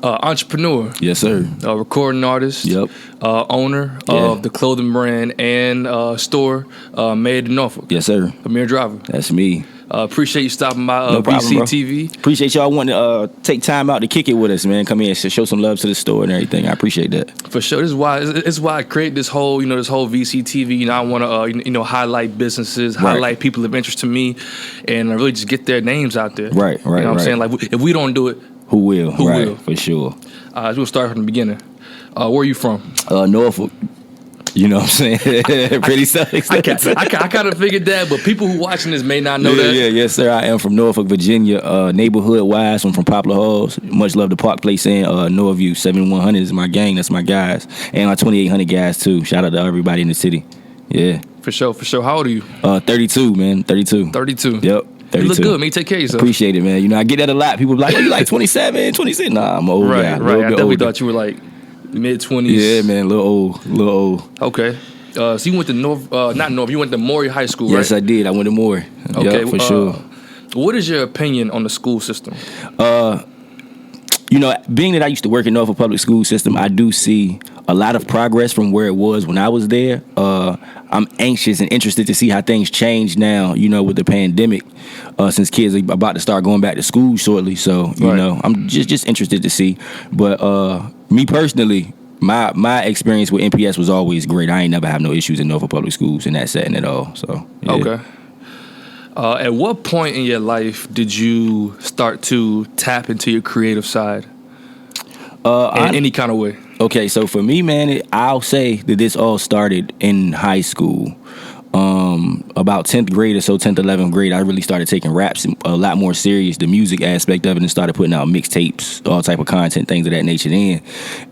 Entrepreneur. Yes, sir. Recording artist. Yep. Owner of the clothing brand and store Made in Norfolk. Yes, sir. Amir Driver. That's me. Appreciate you stopping by No problem, bro. BCTV. Appreciate y'all wanting to take time out to kick it with us, man. Come here and show some love to the store and everything. I appreciate that. For sure. This is why I create this whole, this whole VCTV. I want to, highlight businesses, highlight people of interest to me, and really just get their names out there. Right. You know what I'm saying? Like, if we don't do it, who will? Who will? For sure. We'll start from the beginning. Where are you from? Norfolk. You know what I'm saying? Pretty self-explanatory. I kind of figured that, but people who watching this may not know that. Yes, sir. I am from Norfolk, Virginia. Neighborhood-wise, I'm from Poplar Halls. Much love to Park Place and Norview. 7100 is my gang. That's my guys. And my 2800 guys, too. Shout out to everybody in the city. Yeah. For sure. How old are you? 32, man. 32. 32. Yep. 32. You look good, man. Take care of yourself. Appreciate it, man. I get that a lot. People be like, oh, you like 27, 26? Nah, I'm an old guy. Right. I definitely thought you were like mid-20s. Yeah, man. A little old. Okay. So you went to you went to Maury High School, right? Yes, I did. I went to Maury. Okay. Yep, for sure. What is your opinion on the school system? Being that I used to work in Norfolk Public School System, I do see a lot of progress from where it was when I was there. I'm anxious and interested to see how things change now, with the pandemic, since kids are about to start going back to school shortly. So, I'm just interested to see. But me personally, my experience with NPS was always great. I ain't never have no issues in Norfolk Public Schools in that setting at all. So, yeah. Okay. At what point in your life did you start to tap into your creative side? In any kind of way? Okay, so for me, man, I'll say that this all started in high school. About 10th grade or so, 10th, 11th grade, I really started taking raps a lot more serious, the music aspect of it, and started putting out mixtapes, all type of content, things of that nature then.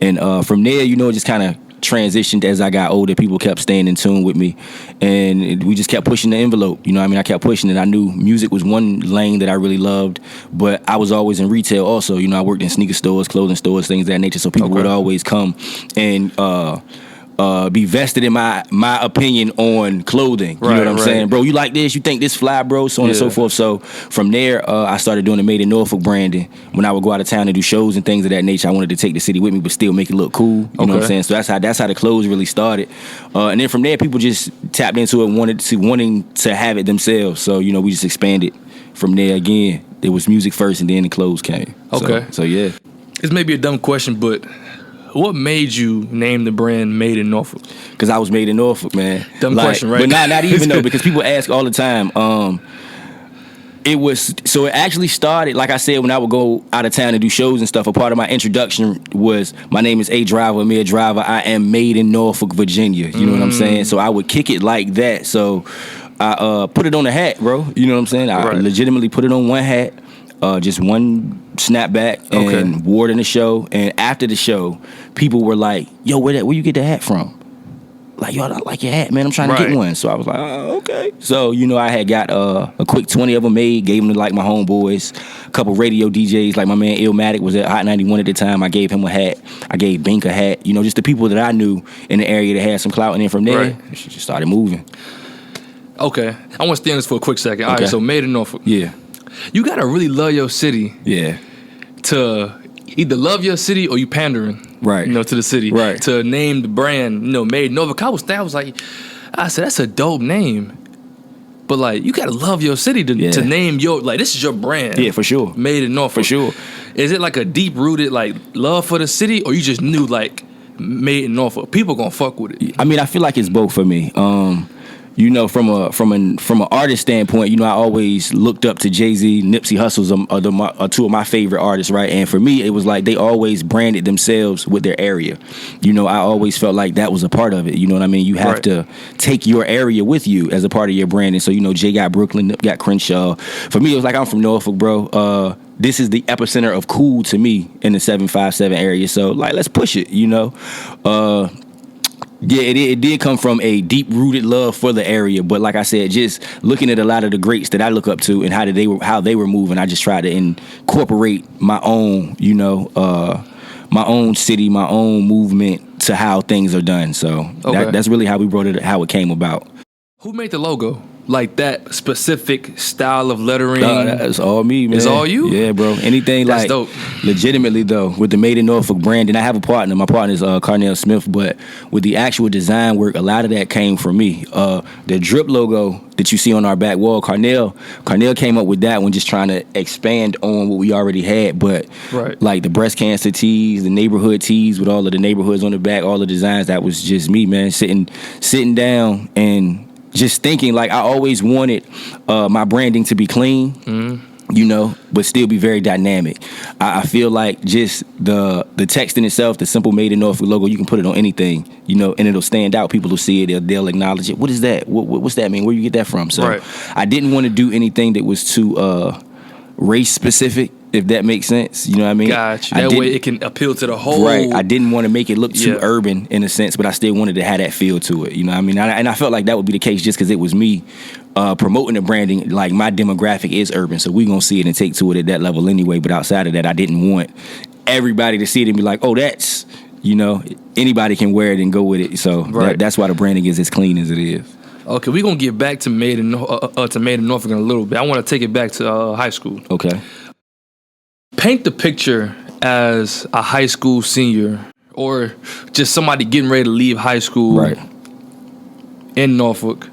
And from there, it just kind of transitioned as I got older. People kept staying in tune with me, and we just kept pushing the envelope. I kept pushing it. I knew music was one lane that I really loved, but I was always in retail also. I worked in sneaker stores, clothing stores, things of that nature, so people would always come and be vested in my opinion on clothing. You know what I'm saying? Bro, you like this? You think this fly, bro? So on and so forth. So from there, I started doing the Made in Norfolk branding. When I would go out of town and do shows and things of that nature, I wanted to take the city with me, but still make it look cool. You know what I'm saying? So that's how the clothes really started. And then from there, people just tapped into it, wanting to have it themselves. So, we just expanded from there again. It was music first, and then the clothes came. Okay. So yeah. This may be a dumb question, but what made you name the brand Made in Norfolk? Because I was made in Norfolk, man. Dumb question, right? But not even though, because people ask all the time. It actually started, like I said, when I would go out of town and do shows and stuff. A part of my introduction was, my name is Amir Driver. I am made in Norfolk, Virginia. You know what I'm saying? So I would kick it like that. So I put it on a hat, bro. You know what I'm saying? I legitimately put it on one hat. Just one snapback and wore it in the show. And after the show, people were like, yo, where you get the hat from? Like, yo, I like your hat, man. I'm trying to get one. So I was like, oh, okay. So, I had got a quick 20 of them made, gave them to like my homeboys, a couple radio DJs, like my man Illmatic was at Hot 91 at the time. I gave him a hat. I gave Bink a hat. Just the people that I knew in the area that had some clout. And then from there, she just started moving. Okay. I want to stay on this for a quick second. All right, so Made in Norfolk. Yeah. You gotta really love your city. Yeah. To either love your city or you pandering. Right. To the city. Right. To name the brand, Made in Norfolk. I said, that's a dope name. But like, you gotta love your city to name this is your brand. Yeah, for sure. Made in Norfolk. For sure. Is it like a deep rooted like love for the city, or you just knew like Made in Norfolk? People gonna fuck with it. I mean, I feel like it's both for me. From an artist standpoint, I always looked up to Jay-Z, Nipsey Hussle's are two of my favorite artists, right? And for me, it was like they always branded themselves with their area. I always felt like that was a part of it. You know what I mean? You have to take your area with you as a part of your branding. So, Jay got Brooklyn, Nip got Crenshaw. For me, it was like, I'm from Norfolk, bro. This is the epicenter of cool to me in the 757 area. So, like, let's push it, Yeah, it did come from a deep-rooted love for the area, but like I said, just looking at a lot of the greats that I look up to and how they were moving, I just tried to incorporate my own, my own city, my own movement to how things are done. So that's really how we brought it, how it came about. Who made the logo? Like that specific style of lettering? That's all me, man. It's all you? Yeah, bro. Anything That's like dope. legitimately though, with the Made in Norfolk brand, and I have a partner. My partner is Carnell Smith, but with the actual design work, a lot of that came from me. The drip logo that you see on our back wall, Carnell came up with that one, just trying to expand on what we already had. But like the breast cancer tees, the neighborhood tees with all of the neighborhoods on the back, all the designs, that was just me, man. Sitting down and just thinking, like, I always wanted my branding to be clean, you know, but still be very dynamic. I feel like just the text in itself, the simple Made in Norfolk logo, you can put it on anything, you know, and it'll stand out. People will see it, they'll acknowledge it. What is that? What's that mean? Where you get that from? So I didn't want to do anything that was too race specific, if that makes sense. You know what I mean? Gotcha. That way it can appeal to the whole. Right. I didn't want to make it look too urban in a sense, but I still wanted to have that feel to it. You know what I mean? And I felt like that would be the case just because it was me promoting the branding. Like, my demographic is urban, so we're going to see it and take to it at that level anyway. But outside of that, I didn't want everybody to see it and be like, oh, that's, you know, anybody can wear it and go with it. So that's why the branding is as clean as it is. Okay, we're going to get back to Made in Norfolk in a little bit. I want to take it back to high school. Okay. Paint the picture as a high school senior or just somebody getting ready to leave high school in Norfolk.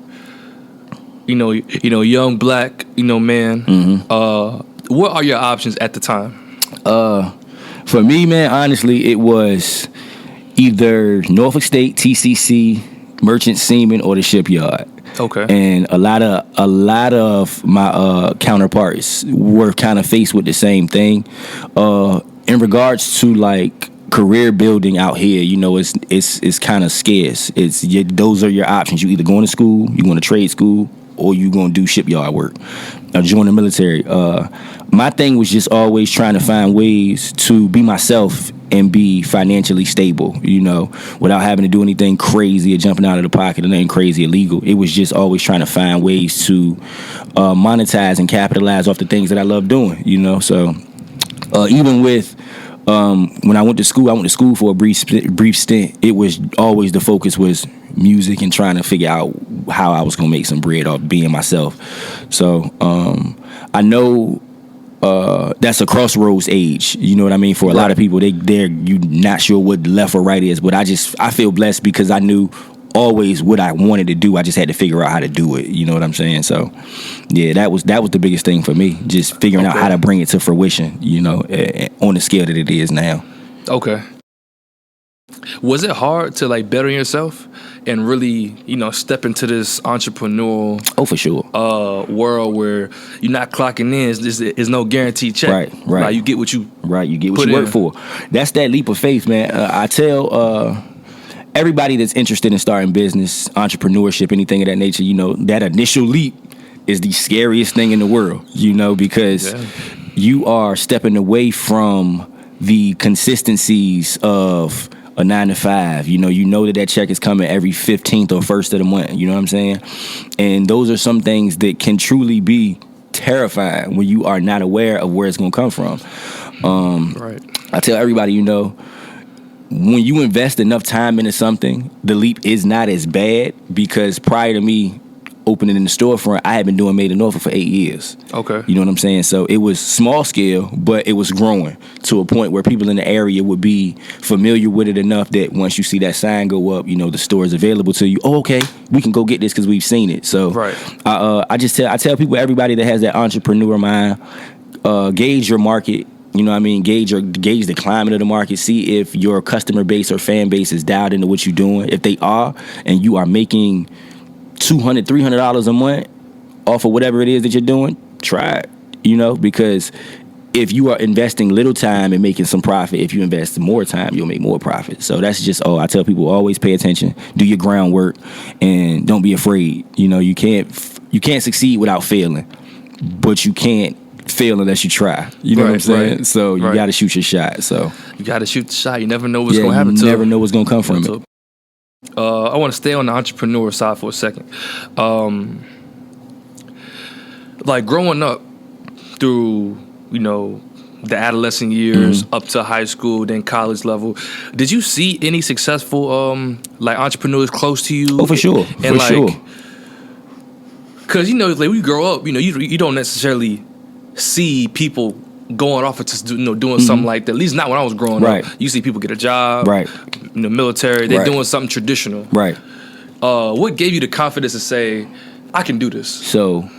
You know, young black, man. What are your options at the time? For me, man, honestly, it was either Norfolk State, TCC, Merchant Seaman, or the shipyard. Okay. And a lot of my counterparts were kind of faced with the same thing. In regards to like career building out here, you know, it's kind of scarce. Those are your options. You either going to school, you going to trade school, or you going to do shipyard work, or join the military. My thing was just always trying to find ways to be myself and be financially stable, you know, without having to do anything crazy or jumping out of the pocket or anything crazy illegal. It was just always trying to find ways to monetize and capitalize off the things that I love doing, you know. So even with when I went to school for a brief stint. It was always the focus was music and trying to figure out how I was gonna make some bread off being myself. So I know that's a crossroads age. You know what I mean? For a lot of people, they're you not sure what left or right is. But I feel blessed because I knew always what I wanted to do. I just had to figure out how to do it. You know what I'm saying? So yeah, that was the biggest thing for me. Just figuring out how to bring it to fruition. You know, on the scale that it is now. Okay. Was it hard to like better yourself and really, step into this entrepreneurial for sure world where you're not clocking in? There's no guaranteed check. Right. Like, you get what you work for. That's that leap of faith, man. I tell everybody that's interested in starting business, entrepreneurship, anything of that nature, that initial leap is the scariest thing in the world, because you are stepping away from the consistencies of a 9 to 5. You know that check is coming every 15th or 1st of the month. You know what I'm saying? And those are some things that can truly be terrifying when you are not aware of where it's going to come from. I tell everybody, when you invest enough time into something, the leap is not as bad, because prior to me opening in the storefront, I had been doing Made in Norfolk for 8 years. Okay. You know what I'm saying? So it was small scale, but it was growing to a point where people in the area would be familiar with it enough that once you see that sign go up, the store is available to you. Oh, okay, we can go get this because we've seen it. So I tell people, everybody that has that entrepreneur mind, gauge your market. You know what I mean? Gauge the climate of the market. See if your customer base or fan base is dialed into what you're doing. If they are, and you are making $200, $300 a month off of whatever it is that you're doing, try it. Because if you are investing little time and making some profit, if you invest more time, you'll make more profit. So that's just I tell people, always pay attention, do your groundwork, and don't be afraid. You can't succeed without failing, but you can't fail unless you try. You know what I'm saying? Right. So you got to shoot your shot. So you got to shoot the shot. You never know what's going to happen. You never know what's going to come from it. I want to stay on the entrepreneur side for a second. Like growing up through, the adolescent years up to high school, then college level, did you see any successful like entrepreneurs close to you? Oh, for sure. And for sure. Because, like, when you grow up, you don't necessarily see people going off and just doing something like that. At least not when I was growing up. You see people get a job. Right. In the military, they're doing something traditional. Right. What gave you the confidence to say, I can do this? So,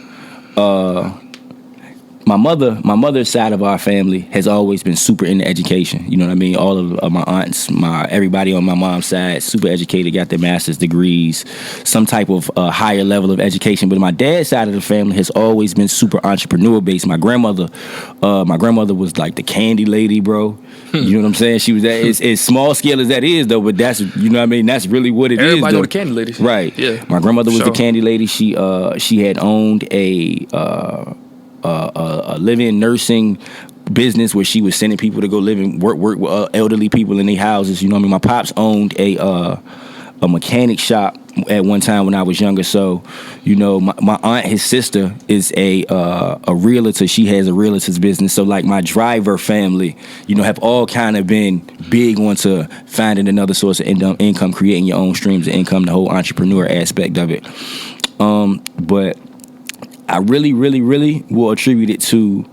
my mother's side of our family has always been super into education. You know what I mean? All of my aunts, everybody on my mom's side, super educated, got their master's degrees, some type of higher level of education. But my dad's side of the family has always been super entrepreneurial based. My grandmother was like the candy lady, bro. You know what I'm saying? She was that. It's small scale as that is, though. But that's, you know what I mean? That's really what it is. Everybody know the candy lady, right? Yeah. My grandmother was the candy lady. She had owned a live-in nursing business where she was sending people to go live and work with elderly people in their houses. You know what I mean? My pops owned a mechanic shop at one time when I was younger. So, my aunt, his sister, is a realtor. She has a realtor's business. So, like, my Driver family, have all kind of been big onto finding another source of income, creating your own streams of income, the whole entrepreneur aspect of it. But I really, really, really will attribute it to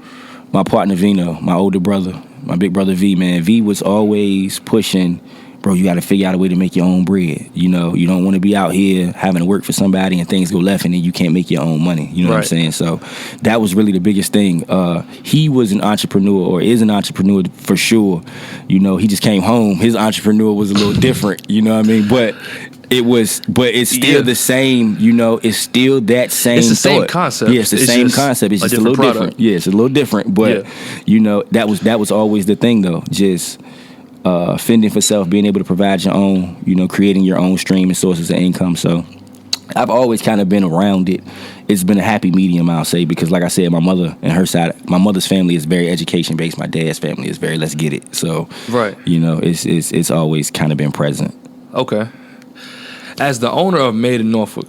my partner Vino, my older brother, my big brother V, man. V was always pushing, bro, you got to figure out a way to make your own bread. You don't want to be out here having to work for somebody and things go left and then you can't make your own money. You know what I'm saying? So that was really the biggest thing. He was an entrepreneur, or is an entrepreneur for sure. He just came home. His entrepreneur was a little different, you know what I mean? But it's still the same, it's still that same It's the thought. same concept. Yeah, it's the same concept. It's just a little different. Yeah, it's a little different. But, that was always the thing, though. Just fending for self, being able to provide your own, creating your own stream and sources of income. So I've always kind of been around it. It's been a happy medium, I'll say, because like I said, my mother and her side, my mother's family is very education based. My dad's family is very let's get it. So, it's always kind of been present. Okay. As the owner of Made in Norfolk,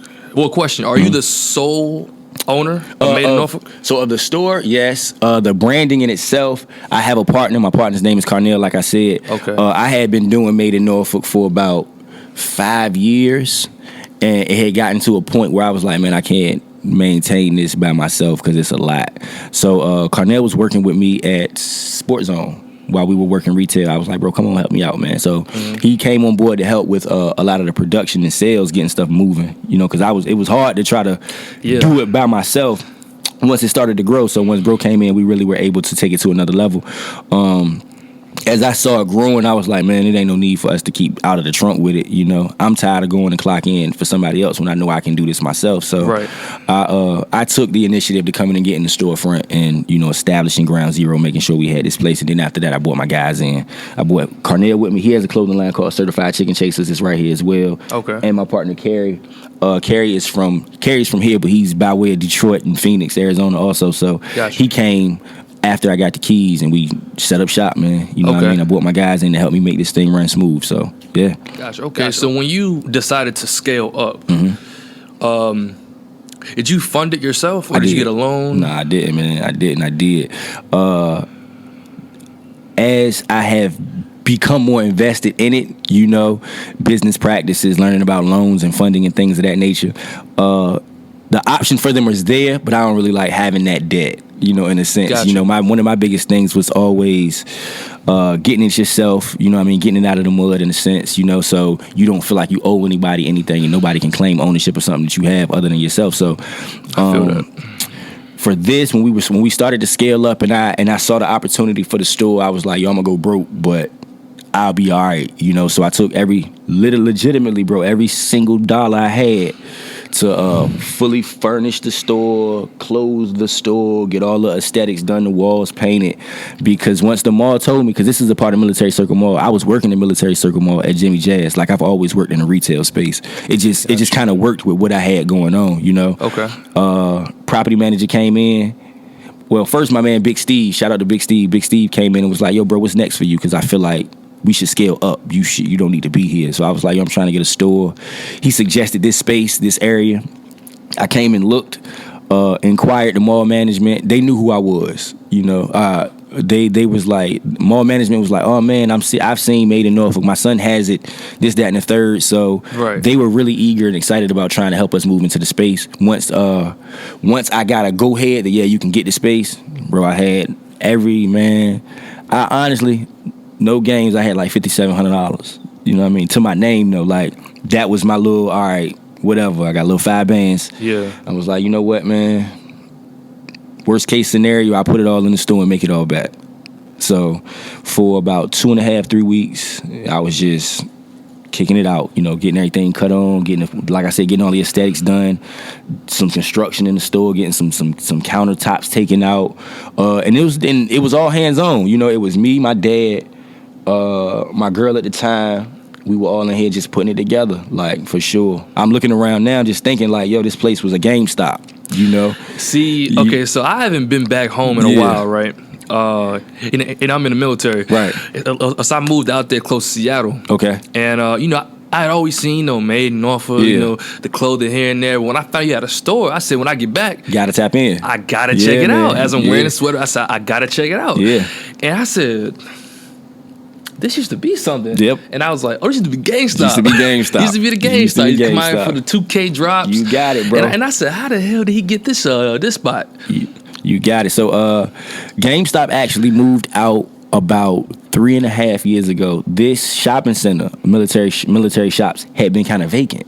question, are you the sole owner of Made in Norfolk? So of the store, yes. The branding in itself, I have a partner. My partner's name is Carnell, like I said. Okay. I had been doing Made in Norfolk for about 5 years, and it had gotten to a point where I was like, man, I can't maintain this by myself because it's a lot. So Carnell was working with me at Sports Zone. While we were working retail, I was like, bro, come on, help me out, man. So he came on board to help with a lot of the production and sales, getting stuff moving, because it was hard to try to do it by myself once it started to grow. So once bro came in, we really were able to take it to another level. As I saw it growing, I was like, man, it ain't no need for us to keep out of the trunk with it. I'm tired of going and clock in for somebody else when I know I can do this myself. So I took the initiative to come in and get in the storefront and, establishing ground zero, making sure we had this place. And then after that, I brought my guys in. I brought Carnell with me. He has a clothing line called Certified Chicken Chasers. It's right here as well. Okay. And my partner, Carrie. Carrie's from here, but he's by way of Detroit and Phoenix, Arizona also. So he came after I got the keys and we set up shop, man. You know what I mean? I brought my guys in to help me make this thing run smooth. So, yeah. Gotcha. Okay, so when you decided to scale up, did you fund it yourself or did you get a loan? No, I didn't, man. I did. As I have become more invested in it, business practices, learning about loans and funding and things of that nature, the option for them was there, but I don't really like having that debt, in a sense. Gotcha. One of my biggest things was always getting it yourself, getting it out of the mud in a sense, so you don't feel like you owe anybody anything and nobody can claim ownership of something that you have other than yourself. So I feel that. For this, when we started to scale up and I saw the opportunity for the store, I was like, yo, I'm gonna go broke, but I'll be all right, So I took legitimately, bro, every single dollar I had to fully furnish the store, close the store, get all the aesthetics done, the walls painted. Because once the mall told me, because this is a part of Military Circle Mall, I was working in Military Circle Mall at Jimmy Jazz. Like I've always worked in a retail space. It just kind of worked with what I had going on, Okay. Property manager came in. Well, first my man Big Steve, shout out to Big Steve. Big Steve came in and was like, yo, bro, what's next for you? Because I feel like we should scale up. You don't need to be here. So I was like, yo, I'm trying to get a store. He suggested this space, this area. I came and looked, inquired the mall management. They knew who I was. they was like, mall management was like, oh man, I've seen Made in Norfolk. My son has it, this, that, and the third. So they were really eager and excited about trying to help us move into the space. Once I got a go ahead that you can get the space, bro. I had I honestly, no games. I had like $5,700. You know what I mean? To my name though, like that was my little all right, whatever. I got a little 5 bands. Yeah. I was like, you know what, man? Worst case scenario, I put it all in the store and make it all back. So for about 2.5, 3 weeks, I was just kicking it out, getting everything cut on, getting all the aesthetics done, some construction in the store, getting some countertops taken out, and it was all hands on. It was me, my dad, my girl at the time. We were all in here just putting it together, like, for sure. I'm looking around now just thinking like, yo, this place was a GameStop, See, okay, so I haven't been back home in a while, right? And I'm in the military. Right. So I moved out there close to Seattle. Okay. And, I had always seen, Made in Norfolk, the clothing here and there. When I found you at a store, I said, when I get back, you gotta tap in. I gotta check it out. As I'm wearing a sweater, I said, I gotta check it out. Yeah. And I said, this used to be something. Yep. And I was like, this used to be GameStop. Used to be GameStop. Used to be the GameStop. You come out for the 2K drops. You got it, bro. And I said, how the hell did he get this spot? You got it. So GameStop actually moved out about 3.5 years ago. This shopping center, military shops, had been kind of vacant,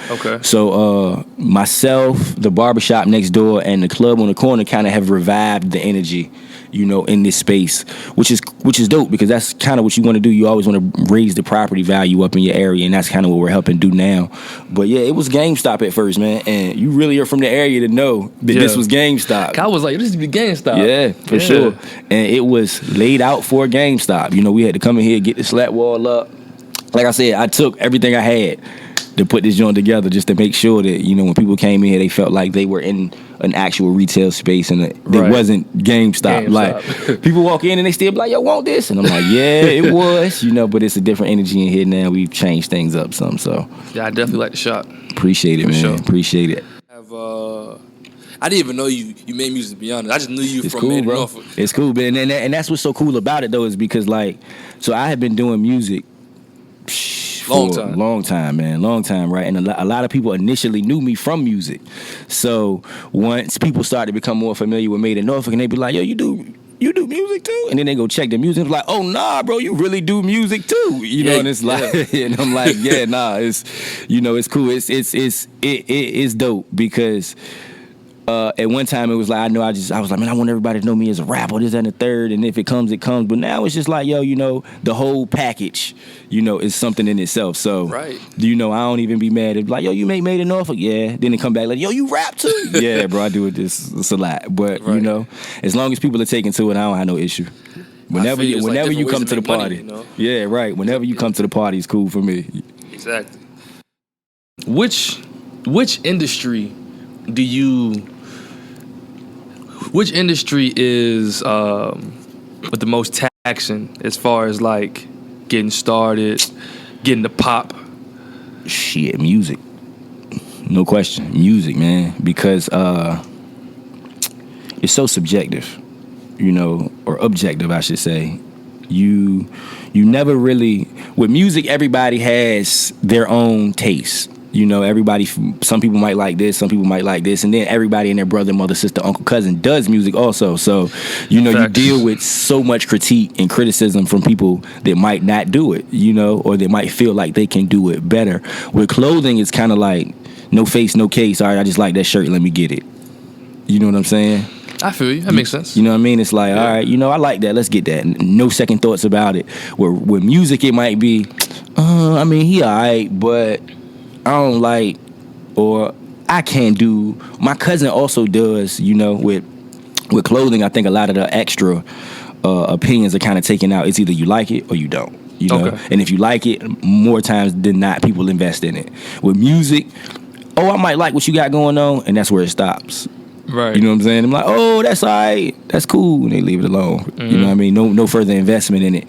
Okay. So myself, the barbershop next door, and the club on the corner kind of have revived the energy, in this space, which is dope, because that's kind of what you want to do. You always want to raise the property value up in your area, and that's kind of what we're helping do now. But yeah, it was GameStop at first, man, and you really are from the area to know that this was GameStop. I was like, this is the GameStop. Yeah, for sure. And it was laid out for GameStop. We had to come in here, get the slat wall up. Like I said, I took everything I had to put this joint together just to make sure that, when people came in here, they felt like they were in an actual retail space and it wasn't GameStop. Like, people walk in and they still be like, yo, want this? And I'm like, yeah, it was, but it's a different energy in here now. We've changed things up some, so. Yeah, I definitely like the shop. Appreciate it, man. Sure. Appreciate it. I didn't even know you made music, to be honest. I just knew you from Made in Norfolk. It's cool, man. And that's what's so cool about it, though, is because, like, so I have been doing music long time, man. Long time, right? And a lot of people initially knew me from music. So once people started to become more familiar with Made in Norfolk, and they be like, yo, you do music too? And then they go check the music and be like, oh, nah, bro, you really do music too. And it's like, and I'm like, yeah, nah, it's, it's cool. It's dope because at one time it was like, I was like, man, I want everybody to know me as a rapper, this, that, and the third, and if it comes, it comes. But now it's just like, yo, the whole package, is something in itself. So, I don't even be mad at like, yo, you Made in Norfolk, yeah. Then they come back like, yo, you rap too? Yeah, bro, I do it it's a lot. But, as long as people are taking to it, I don't have no issue. Whenever you come to the party. Money, Yeah, right. Whenever you come to the party, it's cool for me. Exactly. Which industry which industry is with the most taxing as far as like getting started, getting the pop? Shit, music. No question. Music, man. Because it's so subjective, or objective, I should say. You never really, with music, everybody has their own taste. Everybody, some people might like this, some people might like this, and then everybody and their brother, mother, sister, uncle, cousin does music also. So, you deal with so much critique and criticism from people that might not do it, or they might feel like they can do it better. With clothing, it's kind of like, no face, no case. All right, I just like that shirt, let me get it. You know what I'm saying? I feel you. That makes sense. You know what I mean? It's like, all right, I like that. Let's get that. No second thoughts about it. With music, it might be, he all right, but I don't like, or I can't do. My cousin also does, with clothing. I think a lot of the extra opinions are kind of taken out. It's either you like it or you don't. Okay. And if you like it, more times than not, people invest in it. With music, I might like what you got going on, and that's where it stops. Right. You know what I'm saying? I'm like, oh, that's all right. That's cool. And they leave it alone. Mm-hmm. You know what I mean? No further investment in it.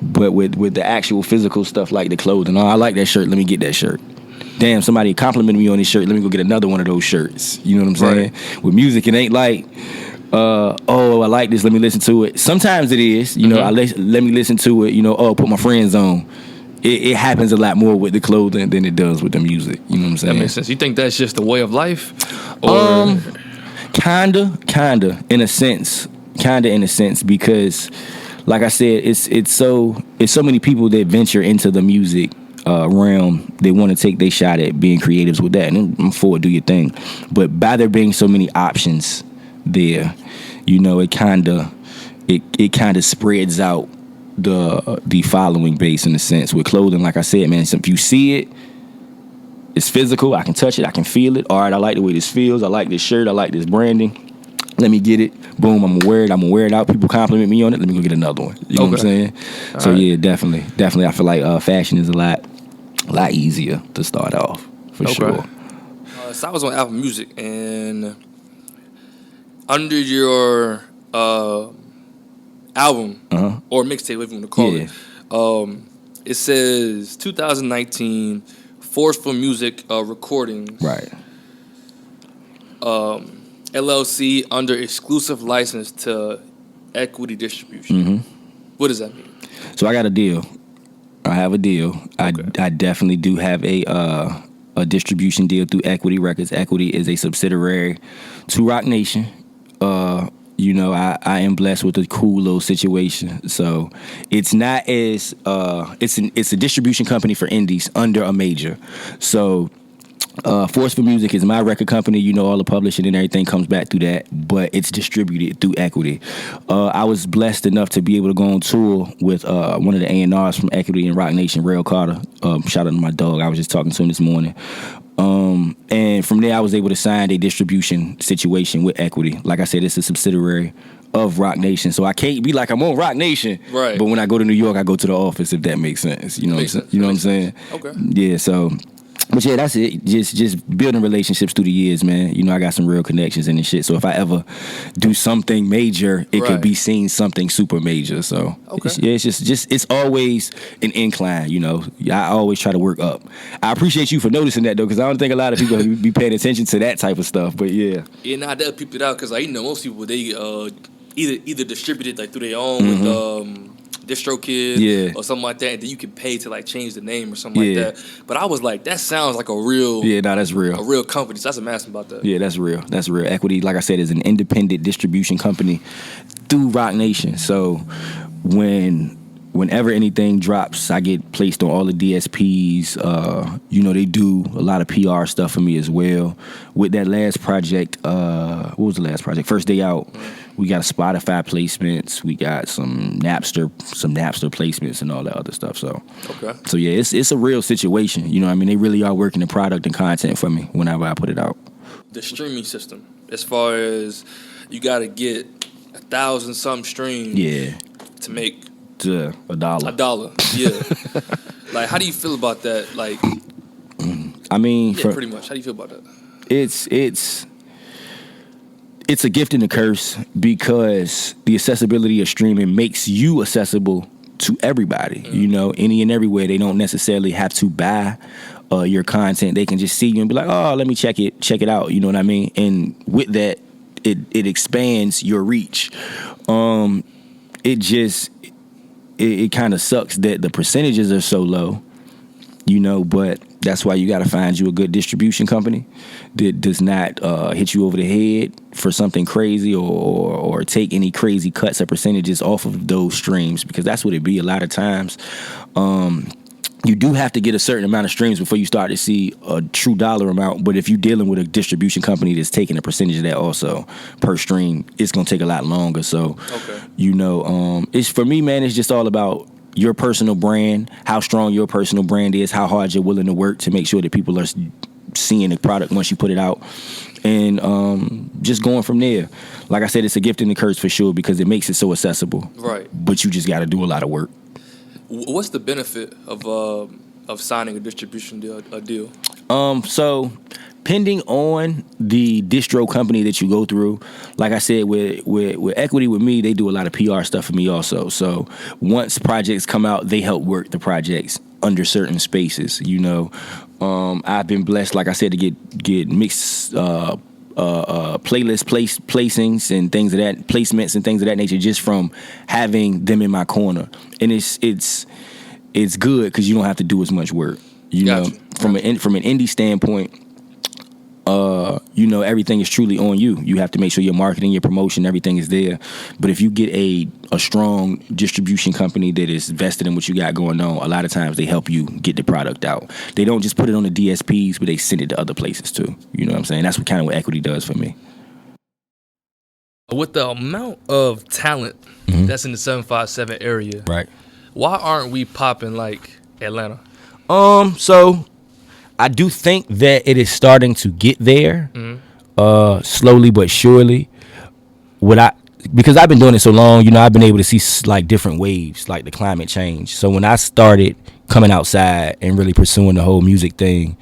But with the actual physical stuff like the clothing, I like that shirt. Let me get that shirt. Damn, somebody complimented me on this shirt. Let me go get another one of those shirts. You know what I'm saying? Right. With music, it ain't like, oh, I like this, let me listen to it. Sometimes it is, you know, let me listen to it, you know, put my friends on. It happens a lot more with the clothing than it does with the music. You know what I'm saying? That makes sense. You think that's just a way of life? Or Kinda in a sense. Because like I said, it's so many people that venture into the music realm. They want to take their shot at being creatives with that, and I'm for it, do your thing. But by there being so many options there, you know, it kind of spreads out the following base in a sense. With clothing, like I said, man, if you see it, it's physical, I can touch it, I can feel it. All right, I like the way this feels, I like this shirt, I like this branding, let me get it. Boom, I'm gonna wear it out. People compliment me on it, let me go get another one. You know what I'm saying? All so right. Yeah, definitely I feel like fashion is a lot easier to start off, for sure. So I was on Apple Music, and under your album or mixtape, whatever you want to call it, it says 2019 Forceful Music Recordings, right? LLC under exclusive license to Equity Distribution. What does that mean? So I got a deal. I have a deal. Okay. I definitely do have a distribution deal through Equity Records. Equity is a subsidiary to Rock Nation. You know, I am blessed with a cool little situation. So it's not as it's a distribution company for indies under a major. So Forceful Music is my record company. You know, all the publishing and everything comes back through that, but it's distributed through Equity. I was blessed enough to be able to go on tour with one of the A&Rs from Equity and Rock Nation, Rail Carter. Shout out to my dog. I was just talking to him this morning. And from there, I was able to sign a distribution situation with Equity. Like I said, it's a subsidiary of Rock Nation, so I can't be like I'm on Rock Nation. Right. But when I go to New York, I go to the office, if that makes sense. You know what I'm saying? Okay. Yeah. So. But yeah, that's it. Just building relationships through the years, man. You know, I got some real connections in and shit. So if I ever do something major, it could be seen something super major. So it's just it's always an incline. You know, I always try to work up. I appreciate you for noticing that though, because I don't think a lot of people be paying attention to that type of stuff. But yeah, I definitely peeped it out because you know most people they either distributed like through their own with DistroKid or something like that, and then you can pay to like change the name or something like that. But I was like, that sounds like a real that's real. A real company. So that's what I'm asking about that. Yeah, that's real. That's real. Equity, like I said, is an independent distribution company through Rock Nation. So whenever anything drops, I get placed on all the DSPs. You know, they do a lot of PR stuff for me as well. With that last project, what was the last project? First Day Out. We got a Spotify placements. We got some Napster placements and all that other stuff. So yeah, it's a real situation. You know what I mean? They really are working the product and content for me whenever I put it out. The streaming system, as far as you got to get 1,000-some streams to make $1. $1, like, how do you feel about that? Like, I mean, pretty much. How do you feel about that? It's a gift and a curse because the accessibility of streaming makes you accessible to everybody. You know, any and everywhere. They don't necessarily have to buy your content. They can just see you and be like, oh, let me check it out. You know what I mean? And with that, it expands your reach. It kind of sucks that the percentages are so low, you know, but that's why you got to find you a good distribution company that does not hit you over the head for something crazy or take any crazy cuts or percentages off of those streams, because that's what it be a lot of times. You do have to get a certain amount of streams before you start to see a true dollar amount. But if you're dealing with a distribution company that's taking a percentage of that also per stream, it's going to take a lot longer. So, you know, it's for me, man, it's just all about your personal brand, how strong your personal brand is, how hard you're willing to work to make sure that people are seeing the product once you put it out. And just going from there. Like I said, it's a gift and a curse for sure because it makes it so accessible. Right. But you just got to do a lot of work. What's the benefit of signing a distribution deal? So depending on the distro company that you go through, like I said, with Equity with me, they do a lot of PR stuff for me also. So once projects come out, they help work the projects under certain spaces. You know, I've been blessed, like I said, to get mixed placings and things of that placements and things of that nature just from having them in my corner. And it's good because you don't have to do as much work. You know, from an indie standpoint, everything is truly on you. You have to make sure your marketing, your promotion, everything is there. But if you get a strong distribution company that is vested in what you got going on, a lot of times they help you get the product out. They don't just put it on the DSPs, but they send it to other places too. You know what I'm saying? That's what equity does for me. With the amount of talent that's in the 757 area, right? Why aren't we popping like Atlanta? So I do think that it is starting to get there, slowly but surely. Because I've been doing it so long, I've been able to see like different waves, like the climate change. So when I started coming outside and really pursuing the whole music thing,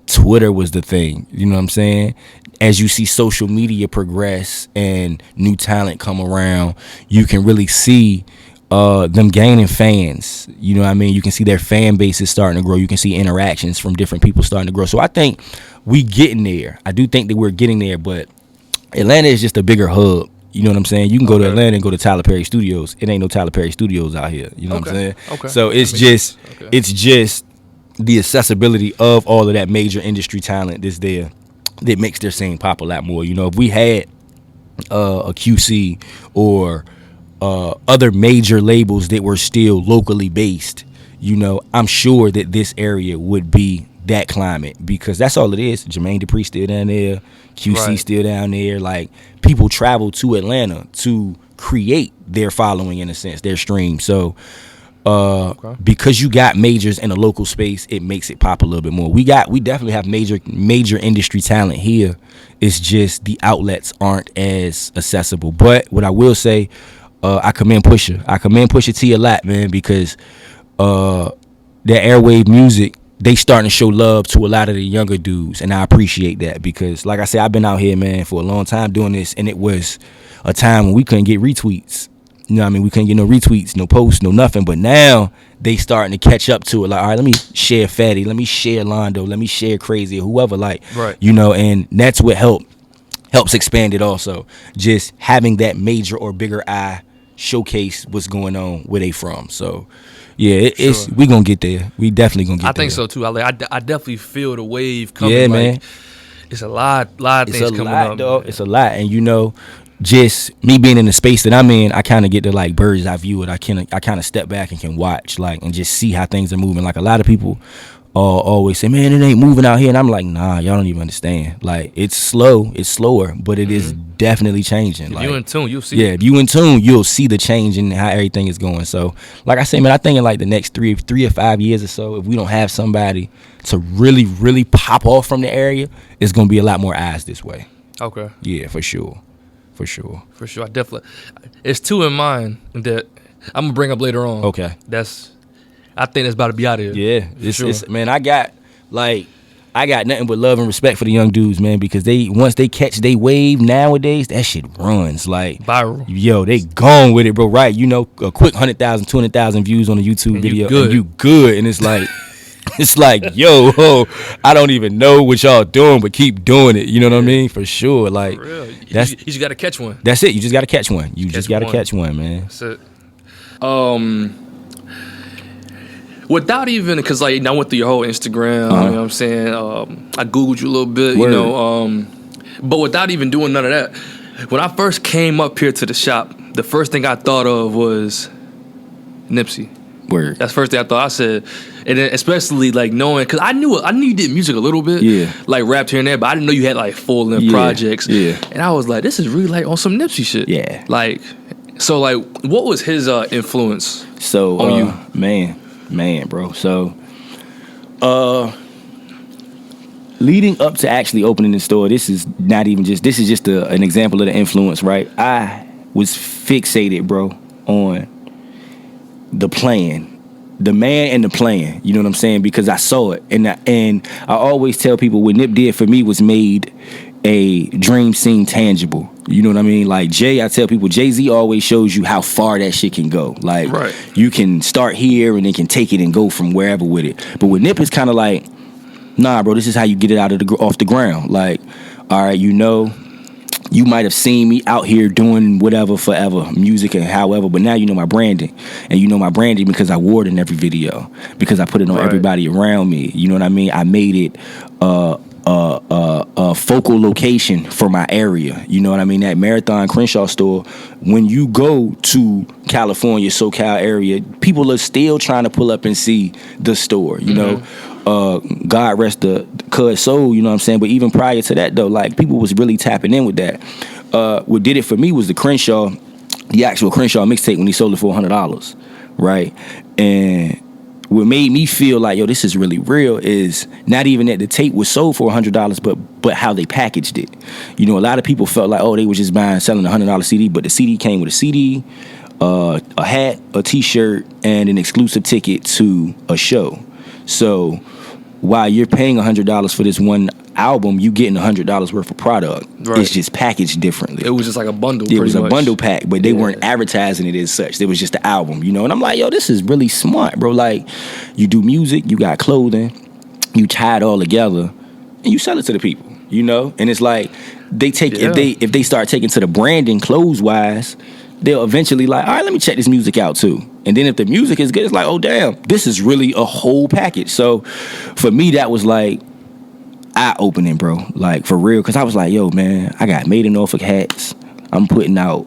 Twitter was the thing. You know what I'm saying? As you see social media progress and new talent come around, you can really see them gaining fans. You know what I mean? You can see their fan base is starting to grow. You can see interactions from different people starting to grow. So I think we getting there. I do think that we're getting there, but Atlanta is just a bigger hub. You know what I'm saying? You can go to Atlanta and go to Tyler Perry Studios. It ain't no Tyler Perry Studios out here. You know what I'm saying? Okay. So it's just the accessibility of all of that major industry talent that's there that makes their scene pop a lot more. If we had a QC or other major labels that were still locally based, I'm sure that this area would be that climate, because that's all it is. Jermaine Dupri still down there, QC still down there. Like, people travel to Atlanta to create their following, in a sense, their stream. So because you got majors in a local space, it makes it pop a little bit more. We definitely have major industry talent here. It's just the outlets aren't as accessible. But what I will say, I commend Pusha. I commend Pusha T a lot, man, because that airwave music, they starting to show love to a lot of the younger dudes, and I appreciate that, because, like I said, I've been out here, man, for a long time doing this, and it was a time when we couldn't get retweets. You know what I mean? We couldn't get no retweets, no posts, no nothing. But now they starting to catch up to it. Like, all right, let me share Fatty, let me share Londo, let me share Crazy, or whoever. Like, and that's what helps expand it also. Just having that major or bigger eye showcase what's going on, where they from. So yeah, we gonna get there. We definitely gonna get there. I think so too. I definitely feel the wave coming. Yeah, man. It's a lot of things coming up. Dog. It's a lot, and just me being in the space that I'm in, I kind of get to like bird's eye view it. I kind of step back and can watch, like, and just see how things are moving. Like, a lot of people always say, man, it ain't moving out here, and I'm like, nah, y'all don't even understand. Like, it's slower, but it is definitely changing. If you in tune, you'll see. Yeah, if you in tune, you'll see the change in how everything is going. So, like I say, man, I think in like the next 3 or 5 years or so, if we don't have somebody to really, really pop off from the area, it's gonna be a lot more eyes this way. Okay. Yeah, for sure. I definitely. It's two in mind that I'm gonna bring up later on. Okay. I think that's about to be out of here. Yeah, it's man. I got nothing but love and respect for the young dudes, man, because once they catch they wave nowadays, that shit runs like viral. Yo, they gone with it, bro. Right? A quick 100,000, 200,000 views on a YouTube video, and you good, and it's like. It's like, yo, I don't even know what y'all doing, but keep doing it. You know what I mean? For sure. Like, for real. You just got to catch one. That's it. You just got to catch one. You just got to catch one, man. That's it. Without even, because like, I went through your whole Instagram, you know what I'm saying? I Googled you a little bit, but without even doing none of that, when I first came up here to the shop, the first thing I thought of was Nipsey. Word. That's the first thing I thought. I said, and then especially like knowing, because I knew you did music a little bit, like rapped here and there, but I didn't know you had like full length projects. Yeah. And I was like, this is really like on some Nipsey shit. Yeah. Like, so like, what was his influence on you? Man, bro. So, leading up to actually opening the store, this is just an example of the influence, right? I was fixated, bro, on the plan, the man and the plan. You know what I'm saying? Because I saw it, and I always tell people what Nip did for me was made a dream seem tangible. You know what I mean? Like I tell people, Jay-Z always shows you how far that shit can go. Like, you can start here and then can take it and go from wherever with it. But with Nip, it's kind of like, nah, bro, this is how you get it off the ground. Like, All right, you might have seen me out here doing whatever forever, music and however, but now you know my branding. And you know my branding because I wore it in every video, because I put it on everybody around me. You know what I mean? I made it a focal location for my area. You know what I mean? That Marathon Crenshaw store, when you go to California, SoCal area, people are still trying to pull up and see the store, you know? God rest the cuz soul, you know what I'm saying? But even prior to that though, like, people was really tapping in with that. What did it for me was the actual Crenshaw mixtape when he sold it for $100, right? And what made me feel like, yo, this is really real is not even that the tape was sold for $100, but how they packaged it. You know, a lot of people felt like, oh, they were just selling a $100 CD, but the CD came with a CD, a hat, a T-shirt, and an exclusive ticket to a show. So while you're paying $100 for this one album, you getting $100 worth of product. Right. It's just packaged differently. It was just like a bundle. It was a bundle pack, but they weren't advertising it as such. It was just the album, you know. And I'm like, yo, this is really smart, bro. Like, you do music, you got clothing, you tie it all together, and you sell it to the people, you know. And it's like they take if they start taking to the branding clothes wise, they'll eventually like, all right, let me check this music out too. And then if the music is good, it's like, oh damn, this is really a whole package. So for me, that was like eye-opening, bro. Like, for real. Because I was like, yo, man, I got Made in Norfolk hats. I'm putting out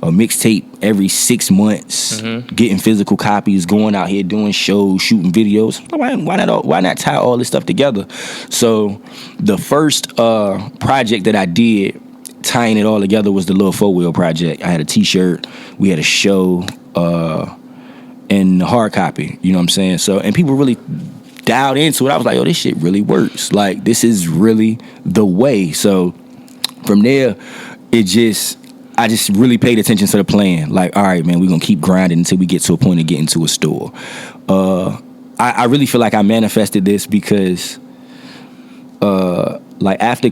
a mixtape every 6 months, getting physical copies, going out here doing shows, shooting videos. Why not tie all this stuff together? So the first project that I did, tying it all together, was the Little 4-Wheel project. I had a T-shirt. We had a show and hard copy. You know what I'm saying? So, and people really dialed into it. I was like, yo, this shit really works. Like, this is really the way. So from there, I just really paid attention to the plan. Like, all right, man, we're gonna keep grinding until we get to a point of getting to a store. I really feel like I manifested this because like after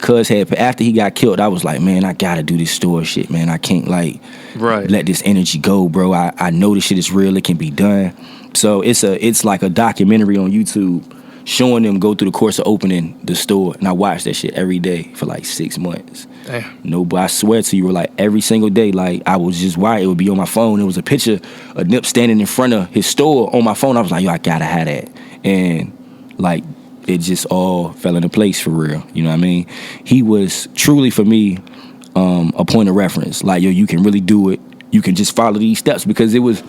he got killed, I was like, man, I gotta do this store shit, man. I can't let this energy go, bro. I know this shit is real. It can be done. So it's like a documentary on YouTube showing them go through the course of opening the store, and I watched that shit every day for like 6 months. Damn. No, but I swear to you, like every single day, like I was just wired. It would be on my phone. It was a picture of Nip standing in front of his store on my phone. I was like, yo, I gotta have that, and like it just all fell into place for real. You know what I mean? He was truly for me a point of reference. Like, yo, you can really do it. You can just follow these steps, because he was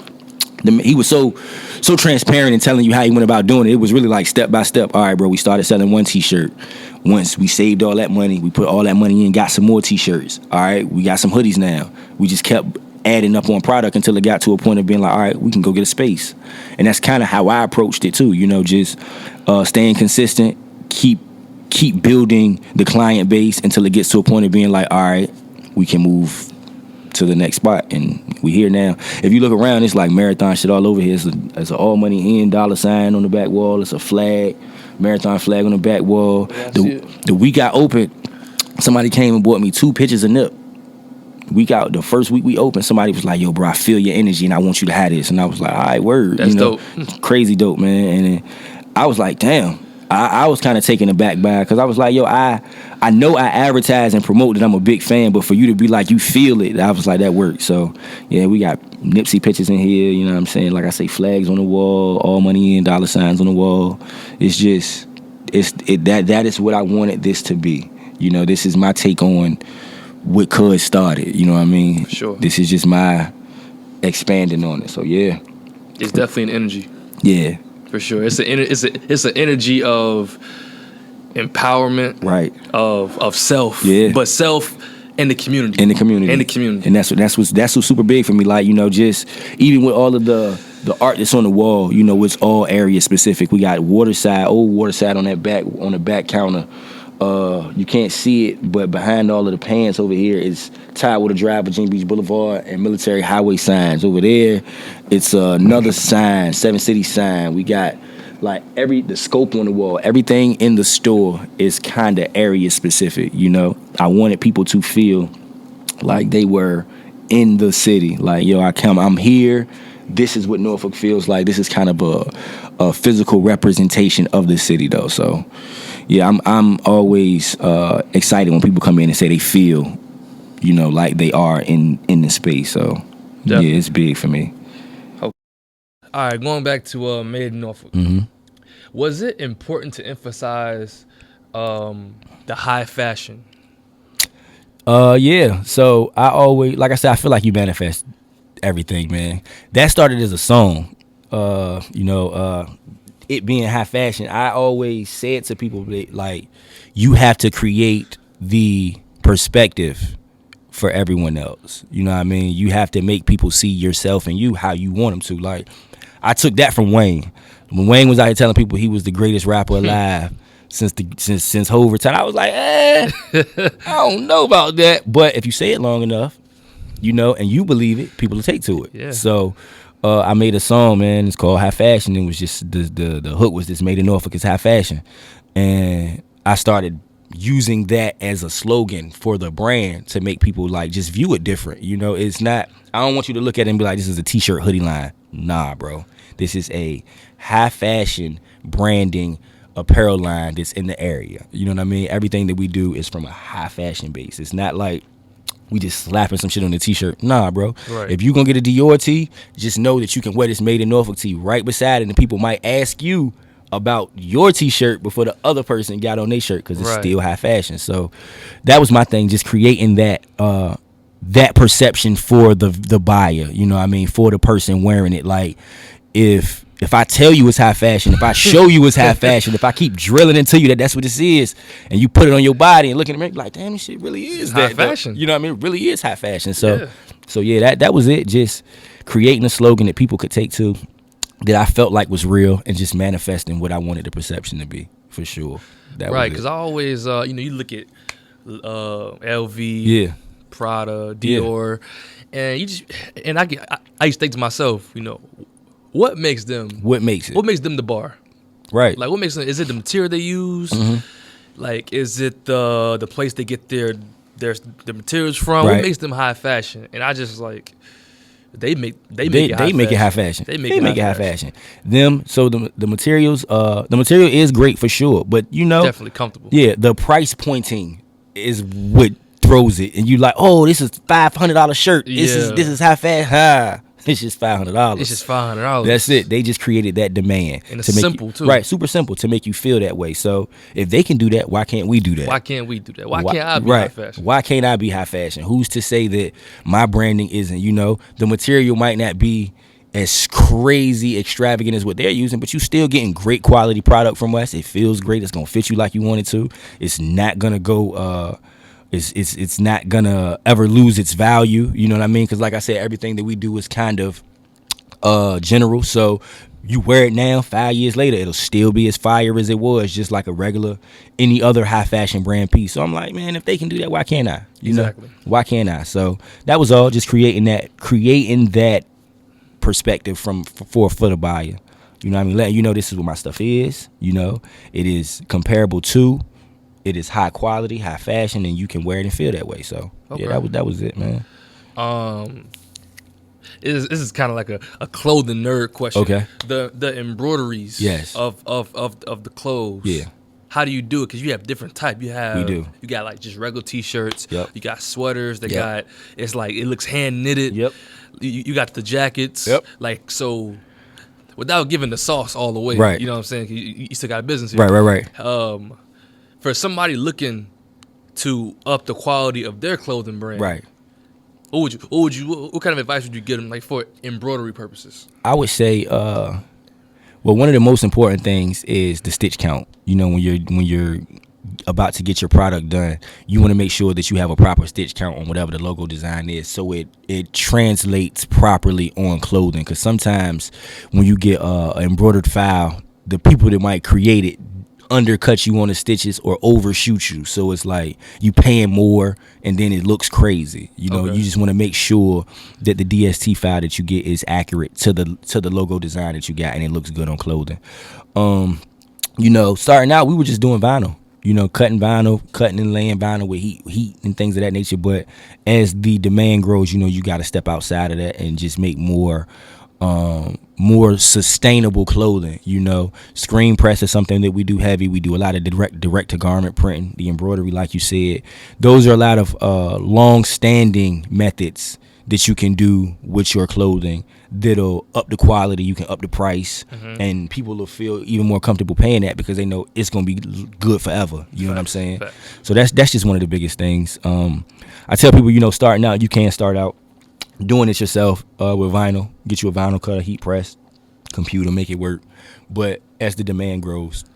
so transparent in telling you how he went about doing it. It was really like step by step. All right, bro, we started selling one T-shirt. Once we saved all that money, we put all that money in, got some more T-shirts. All right, we got some hoodies now. We just kept adding up on product until it got to a point of being like, all right, we can go get a space. And that's kind of how I approached it too. You know, just staying consistent, keep building the client base until it gets to a point of being like, all right, we can move to the next spot, and we here now. If you look around, it's like Marathon shit all over here. It's an all money in $ on the back wall. It's a flag, Marathon flag on the back wall. The week I opened, somebody came and bought me 2 pictures of Nip. The first week we opened, somebody was like, yo, bro, I feel your energy and I want you to have this. And I was like, all right, word. That's dope. Crazy dope, man. And I was like, damn. I was kind of taken aback by it, because I was like, yo, I know I advertise and promote that I'm a big fan, but for you to be like, you feel it, I was like, that worked. So, yeah, we got Nipsey pictures in here, you know what I'm saying? Like I say, flags on the wall, all money in, $ on the wall. It's just, that is what I wanted this to be. You know, this is my take on what Cuz started, you know what I mean? Sure. This is just my expanding on it, so yeah. It's definitely an energy. Yeah. For sure, it's an energy of empowerment, right? Of self, but self and the community, and that's what's super big for me. Like, you know, just even with all of the art that's on the wall, you know, it's all area specific. We got old Waterside on the back counter. You can't see it, but behind all of the pans over here is Tidewater Drive, Virginia Beach Boulevard, and Military Highway signs. Over there, it's another sign, 7 City sign. We got like the scope on the wall. Everything in the store is kind of area specific. You know, I wanted people to feel like they were in the city. Like, yo, I'm here. This is what Norfolk feels like. This is kind of a physical representation of the city, though. So, Yeah, I'm always excited when people come in and say they feel, like they are in the space. So Definitely. yeah, it's big for me. Okay. All right, going back to Made in Norfolk. Was it important to emphasize the high fashion? Yeah. So I always, like I said, I feel like you manifest everything, man. That started as a song. It being high fashion, I always said to people that, like, you have to create the perspective for everyone else. You know what I mean? You have to make people see yourself and you how you want them to. Like, I took that from Wayne. When Wayne was out here telling people he was the greatest rapper alive since Hoover time, I was like, I don't know about that. But if you say it long enough, and you believe it, people will take to it. Yeah. So I made a song, man. It's called High Fashion. It was just the hook was just Made in Norfolk is high fashion, and I started using that as a slogan for the brand to make people like just view it different. It's not. I don't want you to look at it and be like, this is a t-shirt hoodie line. Nah, bro. This is a high fashion branding apparel line that's in the area. You know what I mean? Everything that we do is from a high fashion base. It's not like we just slapping some shit on the t-shirt. Nah, bro. Right. If you gonna get a Dior tee, just know that you can wear this Made in Norfolk tee right beside it, and people might ask you about your t-shirt before the other person got on their shirt because it's still high fashion. So that was my thing, just creating that perception for the buyer. You know what I mean? For the person wearing it. Like, if I tell you it's high fashion, if I show you it's high fashion, if I keep drilling into you that that's what this is, and you put it on your body and looking at me like, damn, this shit really is high fashion. You know what I mean? It really is high fashion. So that was it. Just creating a slogan that people could take to, that I felt like was real, and just manifesting what I wanted the perception to be, for sure. Right, because I always, you look at LV, Prada, Dior, and I used to think to myself, what makes them? What makes it? What makes them the bar? Right. Like, what makes them? Is it the material they use? Like, is it the place they get their materials from? What makes them high fashion? And I just like they make it high fashion. They make it high fashion. So the materials, the material is great for sure, but definitely comfortable. Yeah, the price pointing is what throws it, and you like, oh, this is $500 shirt. This is high fashion. It's just $500. It's just $500. That's it. They just created that demand. And it's simple, too. Right, super simple to make you feel that way. So if they can do that, why can't we do that? Why can't we do that? Why can't I be high fashion? Why can't I be high fashion? Who's to say that my branding isn't? The material might not be as crazy extravagant as what they're using, but you still getting great quality product from us. It feels great. It's going to fit you like you want it to. It's not going to go... It's not gonna ever lose its value, you know what I mean? Because like I said, everything that we do is kind of general. So you wear it now, 5 years later, it'll still be as fire as it was, just like any other high fashion brand piece. So I'm like, man, if they can do that, why can't I? Exactly. Why can't I? So that was all, just creating that perspective for the buyer. You know what I mean? Letting this is what my stuff is. It is comparable to. It is high quality, high fashion, and you can wear it and feel that way. So yeah, that was it, man. This is kind of like a clothing nerd question. Okay. The embroideries. Yes. Of the clothes. Yeah. How do you do it? Because you have different type. You got like just regular t-shirts. Yep. You got sweaters. It's like it looks hand knitted. Yep. You got the jackets. Yep. Like, so without giving the sauce all the way. Right. You know what I'm saying? You still got business here. Right. For somebody looking to up the quality of their clothing brand, right? What kind of advice would you give them, like, for embroidery purposes? I would say, one of the most important things is the stitch count. When you're about to get your product done, you want to make sure that you have a proper stitch count on whatever the logo design is, so it translates properly on clothing. Because sometimes when you get an embroidered file, the people that might create it undercut you on the stitches or overshoot you, so it's like you paying more and then it looks crazy. You just want to make sure that the DST file that you get is accurate to the logo design that you got, and it looks good on clothing. Starting out, we were just doing vinyl, cutting and laying vinyl with heat and things of that nature. But as the demand grows, you got to step outside of that and just make more more sustainable clothing. Screen press is something that we do heavy. We do a lot of direct to garment printing, the embroidery, like you said. Those are a lot of long standing methods that you can do with your clothing that'll up the quality, you can up the price, and people will feel even more comfortable paying that because they know it's going to be good forever. You know what I'm saying? So that's just one of the biggest things. I tell people, starting out, you can start out doing it yourself with vinyl. Get you a vinyl cutter, heat press, computer, make it work. But as the demand grows,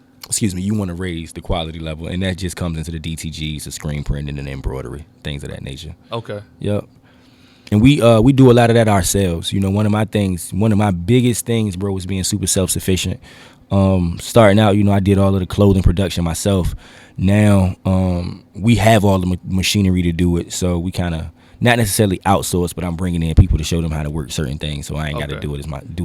you want to raise the quality level, and that just comes into the DTGs, the screen printing, and the embroidery, things of that nature. Okay. Yep. And we do a lot of that ourselves. One of my biggest things, bro, was being super self-sufficient. Starting out, I did all of the clothing production myself. Now, we have all the machinery to do it, so we kind of not necessarily outsource, but I'm bringing in people to show them how to work certain things, so I ain't got to do it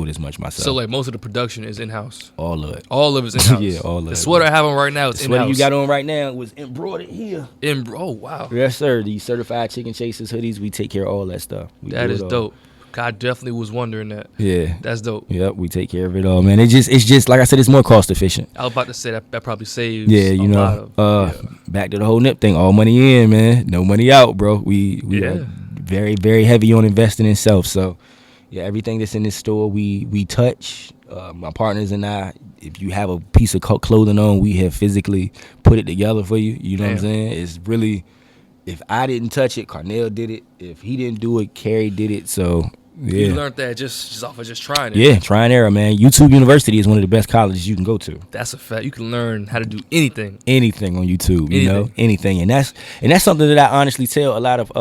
as much myself. So like most of the production is in-house? All of it. All of it's in-house? Yeah, all of it. The sweater I have on right now is in-house. The sweater you got on right now was embroidered here. Oh, wow. Yes, sir. These certified chicken chasers hoodies, we take care of all that stuff. That is dope. I definitely was wondering that. Yeah. That's dope. Yep, we take care of it all, man. It's just like I said, it's more cost efficient. I was about to say that probably saves a lot of, back to the whole NIP thing, all money in, man. No money out, bro. We are very, very heavy on investing in self. So, yeah, everything that's in this store, we touch. My partners and I, if you have a piece of clothing on, we have physically put it together for you. You know what I'm saying? It's really, if I didn't touch it, Carnell did it. If he didn't do it, Carrie did it. So, yeah. You learned that just off of just trying it. Yeah, try and error, man. YouTube University is one of the best colleges you can go to. That's a fact. You can learn how to do anything. Anything on YouTube, anything. And that's something that I honestly tell a lot of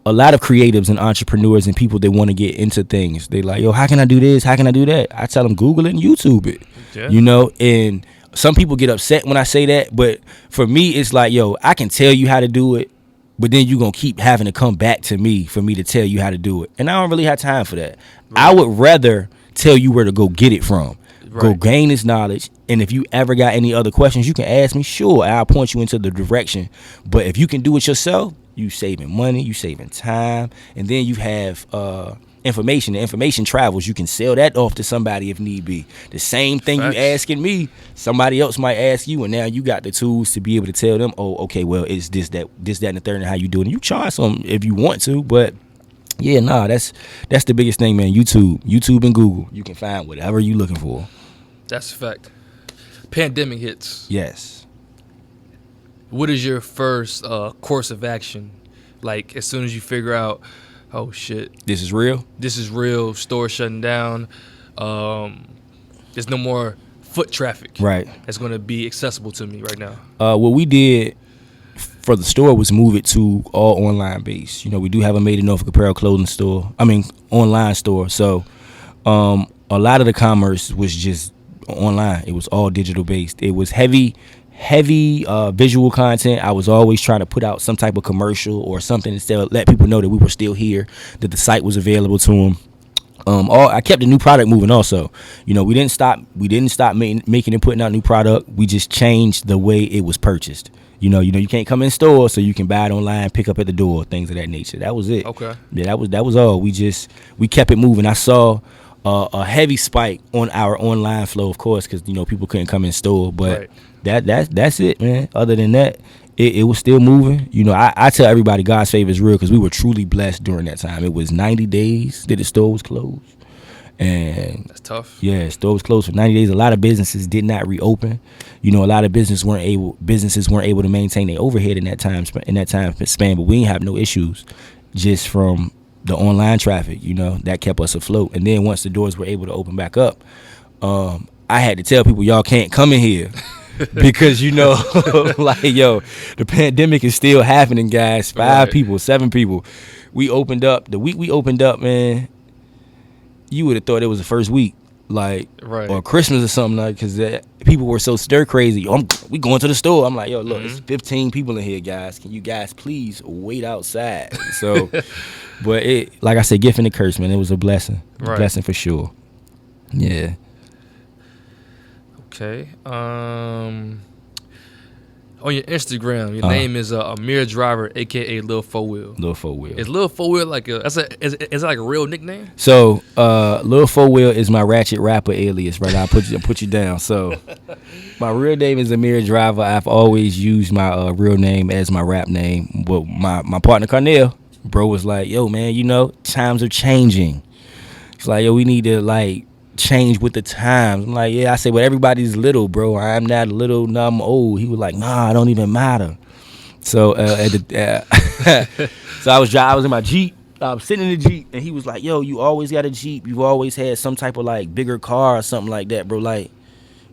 creatives and entrepreneurs and people that want to get into things. They like, yo, how can I do this? How can I do that? I tell them Google it and YouTube it. Yeah. And some people get upset when I say that, but for me, it's like, yo, I can tell you how to do it, but then you're going to keep having to come back to me for me to tell you how to do it. And I don't really have time for that. Right. I would rather tell you where to go get it from. Right. Go gain this knowledge. And if you ever got any other questions, you can ask me. Sure, I'll point you into the direction. But if you can do it yourself, you saving money, you saving time. And then you have information. The information travels. You can sell that off to somebody if need be. The same thing you asking me, somebody else might ask you, and now you got the tools to be able to tell them, oh, okay, well, it's this, that, and the third, and how you do it. And you charge some if you want to, but yeah, that's the biggest thing, man. YouTube and Google. You can find whatever you're looking for. That's a fact. Pandemic hits. Yes. What is your first course of action? Like, as soon as you figure out, oh shit, this is real, store shutting down, there's no more foot traffic that's going to be accessible to me right now. What we did for the store was move it to all online base. We do have a Made in Norfolk apparel clothing store, online store. So a lot of the commerce was just online. It was all digital based. It was heavy visual content. I was always trying to put out some type of commercial or something to still let people know that we were still here, that the site was available to them. I kept the new product moving also. We didn't stop making and putting out new product. We just changed the way it was purchased. You can't come in store, so you can buy it online, pick up at the door, things of that nature. That was it. Okay. Yeah, that was all. We kept it moving. I saw a heavy spike on our online flow, of course, because people couldn't come in store, but that's it, man. Other than that, it was still moving. I tell everybody God's favor is real because we were truly blessed during that time. It was 90 days that the store was closed, and that's tough. Yeah, the store was closed for 90 days. A lot of businesses did not reopen. A lot of businesses weren't able to maintain their overhead in that time span. But we didn't have no issues, just from the online traffic, that kept us afloat. And then once the doors were able to open back up, I had to tell people, y'all can't come in here because, like, yo, the pandemic is still happening, guys. 5 people, 7 people. We opened up, the week we opened up, man, you would have thought it was the first week, like, or Christmas or something, like, because people were so stir crazy. We going to the store. I'm like, yo, look, it's 15 people in here, guys. Can you guys please wait outside? So, but it, like I said, gift and a curse, man. It was a blessing. A blessing for sure. Yeah. Okay. On your Instagram, your name is Amir Driver, aka Lil 4Wheel. Lil 4Wheel. Is Lil 4Wheel like is it like a real nickname? So Lil 4Wheel is my ratchet rapper alias, right? I'll put you down. So my real name is Amir Driver. I've always used my real name as my rap name. But my partner Cornell, bro, was like, yo, man, times are changing. It's like, yo, we need to like change with the times. I'm like, yeah. I say, well, everybody's little, bro. I'm not little, no, I'm old. He was like, nah, it don't even matter. So so I was in my Jeep. I was sitting in the Jeep, and he was like, yo, you always got a Jeep. You've always had some type of like bigger car or something like that, bro. Like,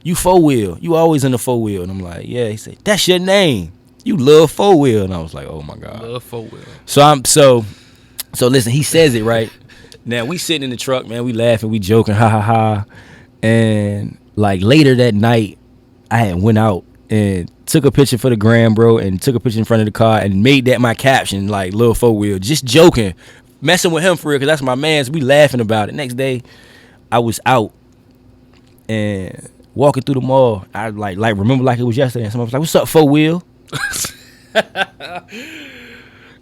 you 4-wheel. You always in the 4-wheel. And I'm like, yeah. He said, that's your name. You love 4-wheel. And I was like, oh my God. Love 4-wheel. So listen, he says it right. Now, we sitting in the truck, man. We laughing, we joking, ha, ha, ha. And, like, later that night, I had went out and took a picture for the gram, bro, and took a picture in front of the car and made that my caption, like, Lil 4-Wheel. Just joking, messing with him for real, because that's my mans. We laughing about it. Next day, I was out and walking through the mall. I, like remember like it was yesterday. And someone was like, what's up, 4-Wheel?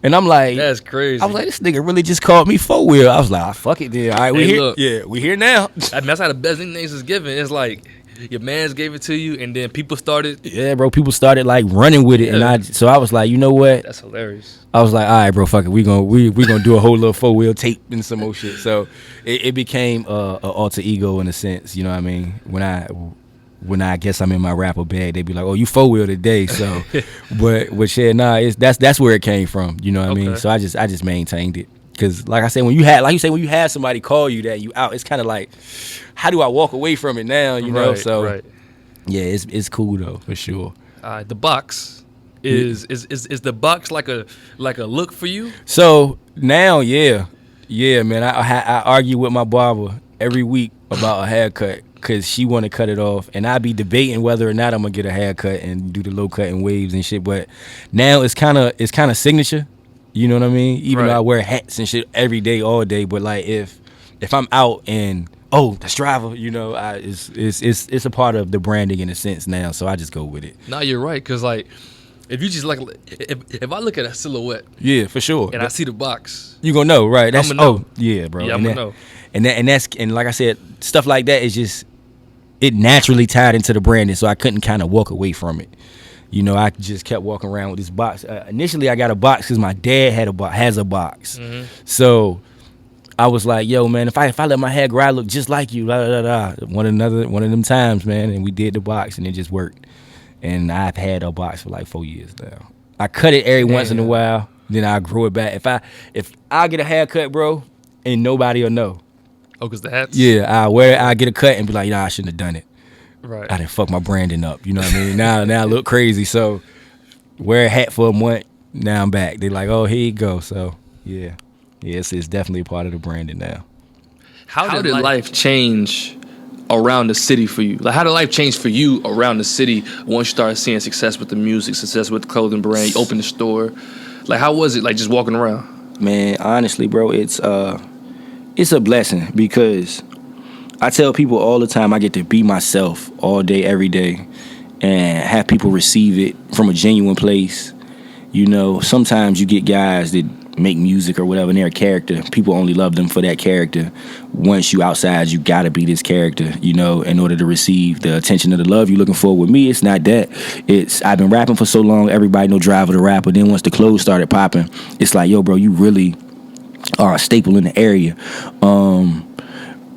And I'm like, that's crazy. I was like, this nigga really just called me 4-Wheel. I was like, fuck it then. All right, we here. Look, yeah, we here now. That's how the best nicknames is given. It's like your mans gave it to you, and then people started. Yeah, bro. People started like running with it, and so I was like, you know what? That's hilarious. I was like, all right, bro, fuck it. We gonna do a whole little 4-Wheel tape and some more shit. So it became a alter ego in a sense. You know what I mean? When I guess I'm in my rapper bag, they be like, "Oh, you 4-Wheel today." So, but yeah, nah, that's where it came from. You know what I mean? So I just maintained it because, like I said, when you have somebody call you that you out, it's kind of like, how do I walk away from it now? You know? So yeah, it's cool though for sure. The box is the box like a look for you? So now, yeah, man, I argue with my barber every week about a haircut. Cause she want to cut it off, and I be debating whether or not I'm gonna get a haircut and do the low cut and waves and shit. But now it's kind of signature, you know what I mean? Even though I wear hats and shit every day, all day. But like if I'm out and that's Driver, you know, it's a part of the branding in a sense now. So I just go with it. No, you're right. Cause like if you just like if I look at a silhouette, yeah, for sure, and I see the box, you gonna know, right? That's I'm gonna know. Yeah, bro. Yeah, I'm gonna know. And like I said, stuff like that is just. It naturally tied into the branding, so I couldn't kind of walk away from it. You know, I just kept walking around with this box. Initially, I got a box because my dad has a box. Mm-hmm. So I was like, "Yo, man, if I let my hair grow, I look just like you." Blah, blah, blah, blah. One of them times, man, and we did the box, and it just worked. And I've had a box for like 4 years now. I cut it every once in a while, then I grow it back. If I get a haircut, bro, and nobody will know. Oh, because the hats? Yeah, I get a cut and be like, nah, I shouldn't have done it. Right. I done fuck my branding up. You know what I mean? Now I look crazy. So wear a hat for a month. Now I'm back. They like, oh, here you go. So yeah, it's definitely a part of the branding now. How did life change around the city for you? Like, how did life change for you around the city once you started seeing success with the music, success with the clothing brand, you opened the store? Like, how was it, like, just walking around? Man, honestly, bro, it's a blessing because I tell people all the time I get to be myself all day, every day, and have people receive it from a genuine place. You know, sometimes you get guys that make music or whatever, and they're a character. People only love them for that character. Once you outside, you gotta be this character, you know, in order to receive the attention of the love you're looking for. With me, it's not that. I've been rapping for so long, everybody know Driver the rapper. Then once the clothes started popping, it's like, yo, bro, you really are a staple in the area.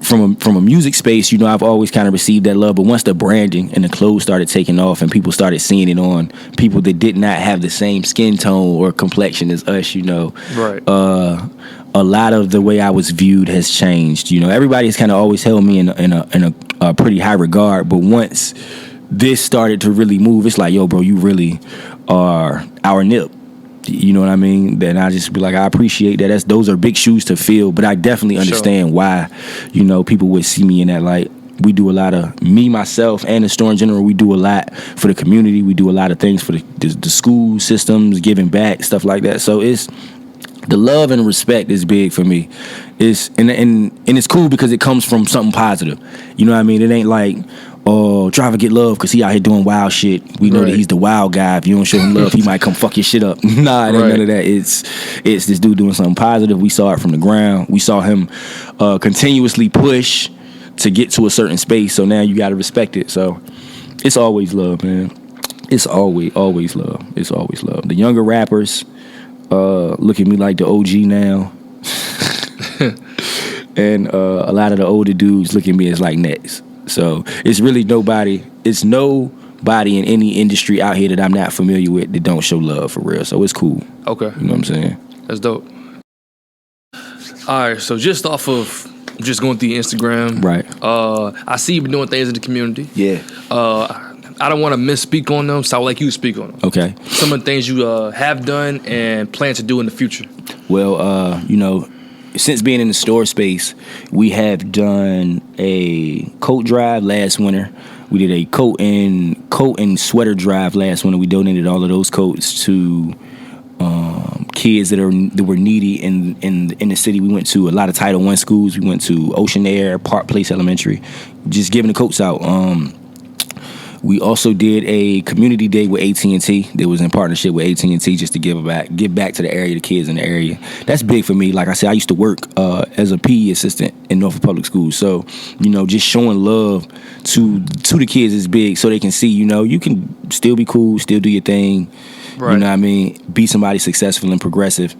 From a music space, you know, I've always kind of received that love. But once the branding and the clothes started taking off and people started seeing it on people that did not have the same skin tone or complexion as us, you know, right. A lot of the way I was viewed has changed. You know, everybody has kind of always held me in a pretty high regard. But once this started to really move, it's like, yo, bro, you really are our nip. You know what I mean? Then I just be like, I appreciate that. Those are big shoes to fill, but I definitely understand why, you know, people would see me in that light. We do a lot of, me, myself, and the store in general, we do a lot for the community. We do a lot of things for the school systems, giving back, stuff like that. So it's, the love and respect is big for me. And it's cool because it comes from something positive. You know what I mean? It ain't like, oh, Driver get love because he out here doing wild shit. We know that he's the wild guy. If you don't show him love, he might come fuck your shit up. Nah, it ain't none of that. It's this dude doing something positive. We saw it from the ground. We saw him continuously push to get to a certain space. So now you got to respect it. So it's always love, man. It's always love. It's always love. The younger rappers look at me like the OG now. And a lot of the older dudes look at me as like next. So it's really nobody. It's nobody in any industry out here that I'm not familiar with that don't show love for real. So it's cool. Okay. You know what I'm saying? That's dope. All right. So just off of just going through Instagram. Right. I see you've been doing things in the community. Yeah. I don't want to misspeak on them, so I would like you to speak on them. Okay. Some of the things you have done and plan to do in the future. Well, since being in the store space, we have done a coat drive last winter. We did a coat and sweater drive last winter. We donated all of those coats to kids that were needy in the city. We went to a lot of Title I schools. We went to Ocean Air, Park Place Elementary, just giving the coats out. We also did a community day with AT&T that was in partnership with AT&T just to give back to the area, the kids in the area. That's big for me. Like I said, I used to work as a PE assistant in Norfolk Public Schools. So, just showing love to the kids is big so they can see, you can still be cool, still do your thing. Right. You know what I mean? Be somebody successful and progressive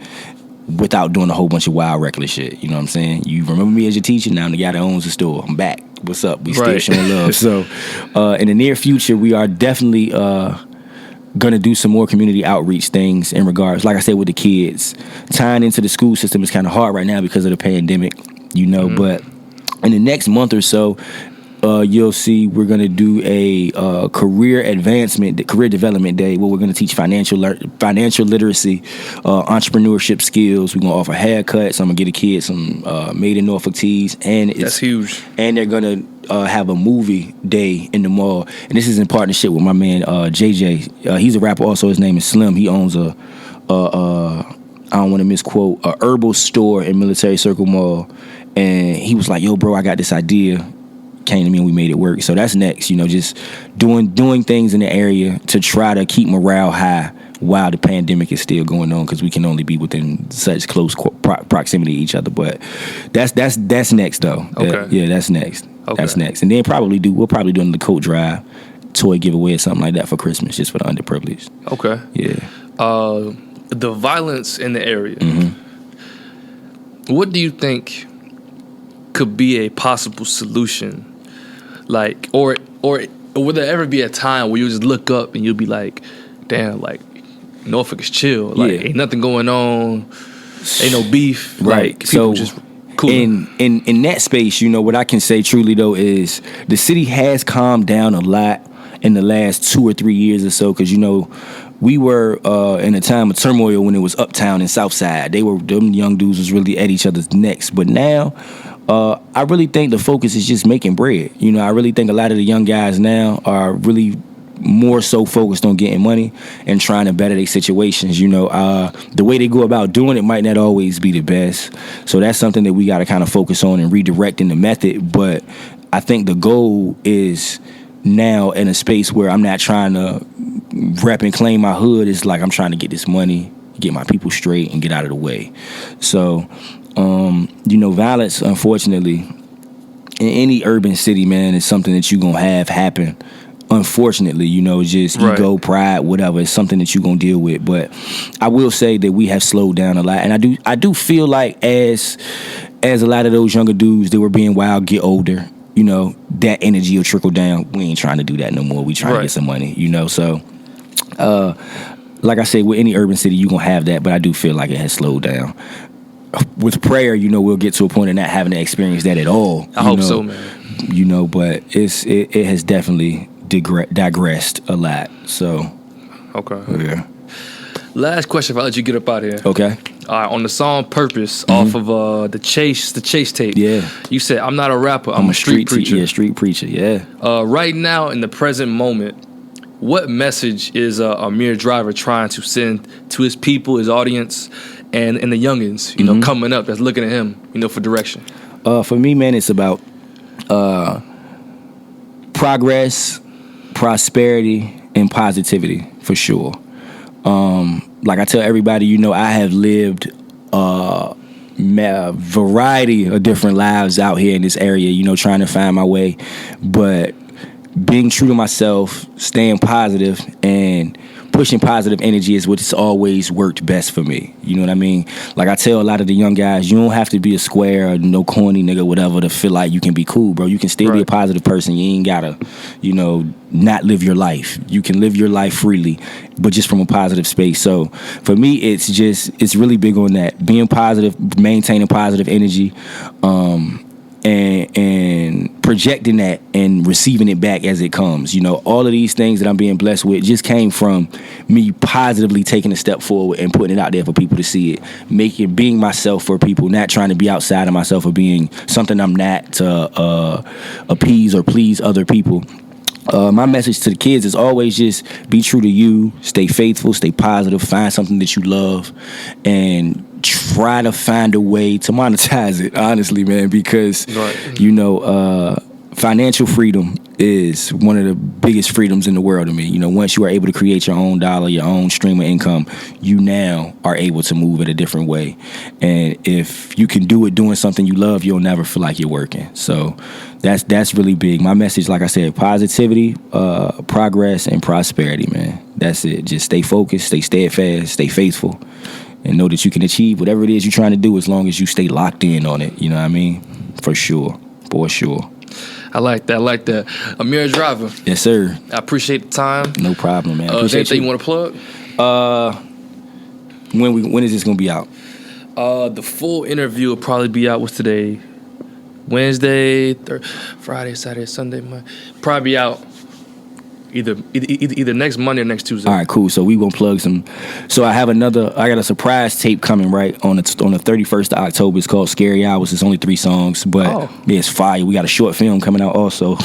without doing a whole bunch of wild, reckless shit. You know what I'm saying? You remember me as your teacher, now I'm the guy that owns the store. I'm back. What's up? We still showing love. So in the near future, we are definitely gonna do some more community outreach things in regards, like I said, with the kids. Tying into the school system is kind of hard right now because of the pandemic, but in the next month or so, you'll see we're gonna do a career development day where we're gonna teach financial literacy, entrepreneurship skills. We're gonna offer haircuts. I'm gonna get a kid some made in Norfolk tees, and that's huge. And they're gonna have a movie day in the mall, and this is in partnership with my man JJ. He's a rapper also. His name is Slim. He owns I don't want to misquote, a herbal store in Military Circle Mall, and he was like, "Yo, bro, I got this idea." Came to me and we made it work. So that's next, just doing things in the area to try to keep morale high while the pandemic is still going on, because we can only be within such close proximity to each other. But that's next though. Okay. That's next. Okay. That's next. And then we'll probably do the coat drive, toy giveaway or something like that for Christmas, just for the underprivileged. Okay. Yeah. The violence in the area. Mm-hmm. What do you think could be a possible solution? Like, or would there ever be a time where you just look up and you'll be like, damn, like Norfolk is chill, like ain't nothing going on, ain't no beef, right? Like, people just cool. In that space, what I can say truly though is the city has calmed down a lot in the last 2 or 3 years or so, because we were in a time of turmoil when it was Uptown and Southside. Them young dudes was really at each other's necks, but now. I really think the focus is just making bread. I really think a lot of the young guys now are really more so focused on getting money and trying to better their situations. The way they go about doing it might not always be the best. So that's something that we got to kind of focus on and redirecting the method. But I think the goal is now in a space where I'm not trying to rep and claim my hood. It's like I'm trying to get this money, get my people straight, and get out of the way. So... violence, unfortunately, in any urban city, man, is something that you're going to have happen. Unfortunately, just ego, pride, whatever. It's something that you're going to deal with. But I will say that we have slowed down a lot. And I do feel like as a lot of those younger dudes that were being wild get older, that energy will trickle down. We ain't trying to do that no more. We trying to get some money, So, like I said, with any urban city, you're going to have that. But I do feel like it has slowed down. With prayer, we'll get to a point of not having to experience that at all. I hope so, man. But it has definitely digressed a lot. So, okay. Yeah. Last question if I let you get up out here. Okay. All right, on the song "Purpose" off of the Chase tape. Yeah. You said, "I'm not a rapper. I'm a street preacher." Yeah, street preacher. Yeah. Right now, in the present moment, what message is Amir Driver trying to send to his people, his audience? And the youngins, coming up, that's looking at him, for direction. For me, man, it's about Progress, prosperity, and positivity for sure. Like I tell everybody, you know, I have lived a variety of different lives out here in this area, you know, trying to find my way, but being true to myself, staying positive, and pushing positive energy is what's always worked best for me. You know what I mean? Like I tell a lot of the young guys, you don't have to be a square or no corny nigga, whatever, to feel like you can be cool, bro. You can still be a positive person. You ain't gotta, you know, not live your life. You can live your life freely, but just from a positive space. So for me, it's really big on that. Being positive, maintaining positive energy, and projecting that and receiving it back as it comes. You know, all of these things that I'm being blessed with just came from me positively taking a step forward and putting it out there for people to see it. Being myself for people, not trying to be outside of myself or being something I'm not to appease or please other people. My message to the kids is always just be true to you, stay faithful, stay positive, find something that you love, and try to find a way to monetize it, honestly, man, because, you know, financial freedom is one of the biggest freedoms in the world to me. You know, once you are able to create your own dollar, your own stream of income, you now are able to move it a different way. And if you can do it doing something you love, you'll never feel like you're working. So that's really big. My message, like I said, positivity, progress, and prosperity, man. That's it. Just stay focused, stay steadfast, stay faithful, and know that you can achieve whatever it is you're trying to do as long as you stay locked in on it. You know what I mean? For sure. For sure. I like that. Amir Driver. Yes, sir. I appreciate the time. No problem, man. Is there anything you want to plug? When is this gonna be out? The full interview will probably be out. What's today? Wednesday, Friday, Saturday, Sunday, Monday. Probably be out either next Monday or next Tuesday. All right, cool. So we gonna plug some. So I got a surprise tape coming right on the 31st of October. It's called Scary Hours. It's only 3 songs, but yeah, it's fire. We got a short film coming out also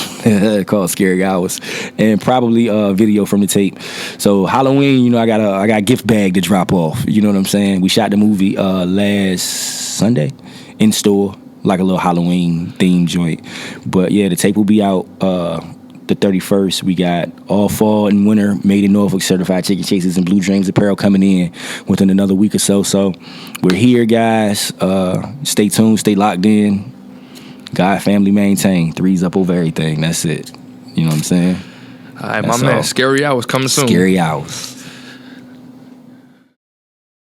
called Scary Hours, and probably a video from the tape. So Halloween, you know, I got a gift bag to drop off. You know what I'm saying? We shot the movie last Sunday in store, like a little Halloween themed joint. But yeah, the tape will be out the 31st. We got all fall and winter made in Norfolk certified chicken chases and Blue Dreams apparel coming in within another week or so. So we're here, guys. Stay tuned, stay locked in. God, family, maintain. 3's up over everything. That's it. You know what I'm saying? All right, my man. Scary Hours coming soon. Scary Hours.